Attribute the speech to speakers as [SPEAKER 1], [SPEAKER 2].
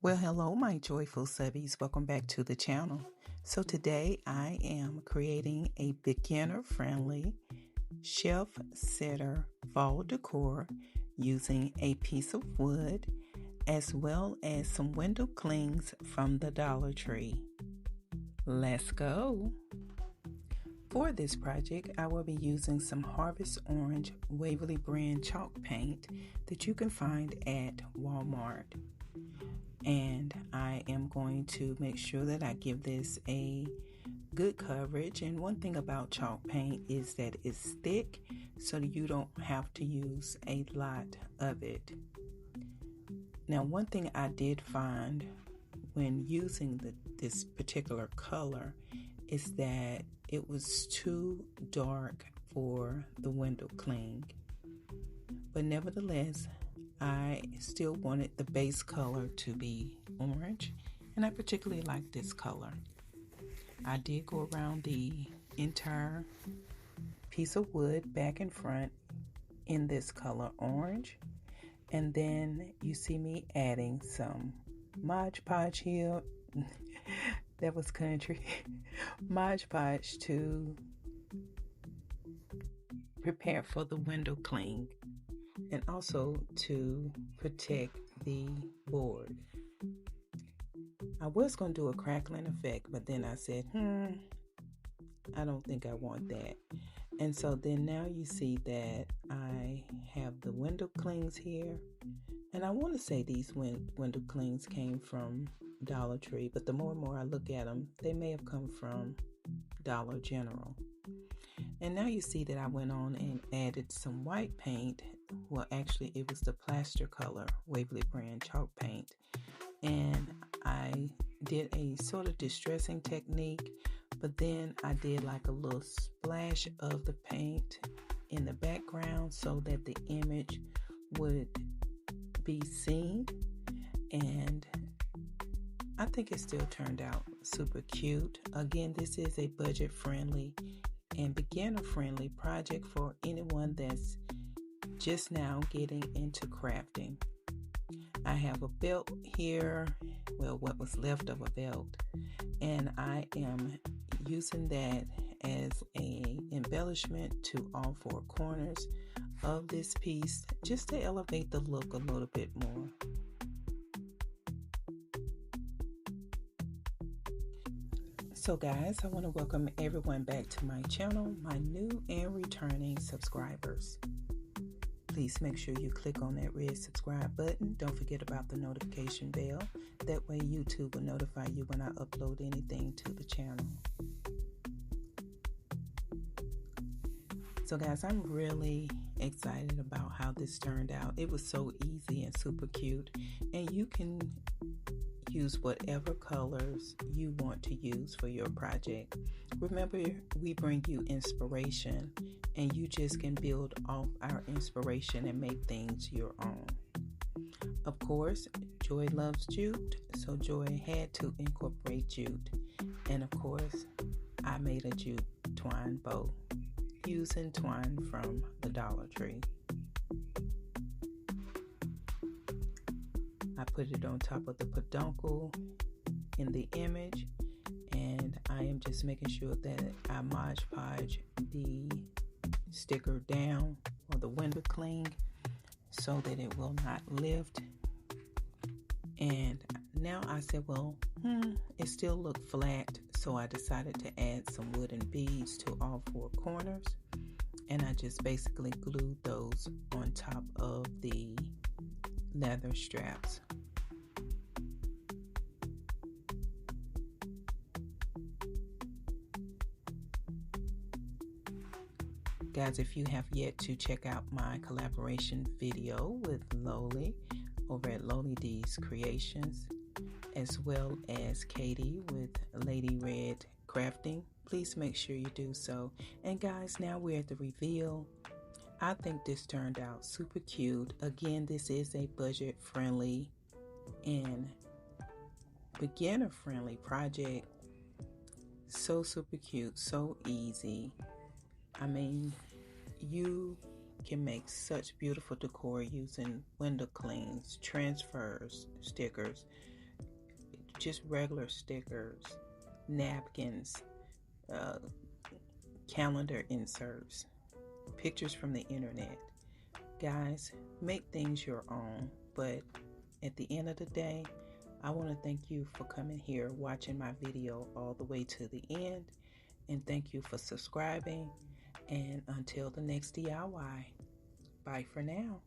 [SPEAKER 1] Well, hello, my joyful subbies. Welcome back to the channel. So today I am creating a beginner-friendly shelf setter fall decor using a piece of wood as well as some window clings from the Dollar Tree. Let's go. For this project, I will be using some Harvest Orange Waverly brand chalk paint that you can find at Walmart. And I am going to make sure that I give this a good coverage. And one thing about chalk paint is that it's thick, so you don't have to use a lot of it. Now, one thing I did find when using this particular color is that it was too dark for the window cling. But nevertheless, I still wanted the base color to be orange, and I particularly like this color. I did go around the entire piece of wood back and front in this color orange, and then you see me adding some Mod Podge here. That was country. Mod Podge to prepare for the window cling and also to protect the board. I was going to do a crackling effect, but then I said, I don't think I want that. And so then now you see that I have the window clings here. And I want to say these window clings came from Dollar Tree, but the more and more I look at them, they may have come from Dollar General. And now you see that I went on and added some white paint. Well, actually, it was the plaster color Waverly brand chalk paint. And I did a sort of distressing technique, but then I did like a little splash of the paint in the background so that the image would be seen. And I think it still turned out super cute. Again, this is a budget-friendly and beginner-friendly project for anyone that's just now getting into crafting. I have a belt here, well, what was left of a belt, and I am using that as a embellishment to all four corners of this piece just to elevate the look a little bit more. So guys, I want to welcome everyone back to my channel, my new and returning subscribers. Please make sure you click on that red subscribe button. Don't forget about the notification bell. That way YouTube will notify you when I upload anything to the channel. So guys, I'm really excited about how this turned out. It was so easy and super cute, and you can use whatever colors you want to use for your project. Remember, we bring you inspiration, and you just can build off our inspiration and make things your own. Of course, Joy loves jute, so Joy had to incorporate jute. And of course, I made a jute twine bow using twine from the Dollar Tree. I put it on top of the peduncle in the image, and I am just making sure that I Mod Podge the sticker down or the window cling so that it will not lift. And now I said, well, it still looked flat, so I decided to add some wooden beads to all four corners, and I just basically glued those on top of the leather straps. Guys, if you have yet to check out my collaboration video with Loli over at Loli D's Creations, as well as Katie with Lady Red Crafting, please make sure you do so. And guys, now we're at the reveal. I think this turned out super cute. Again, this is a budget-friendly and beginner-friendly project. So super cute, so easy. I mean, you can make such beautiful decor using window clings, transfers, stickers, just regular stickers, napkins, calendar inserts, pictures from the internet. Guys, make things your own, but at the end of the day, I want to thank you for coming here, watching my video all the way to the end, and thank you for subscribing. And until the next DIY, bye for now.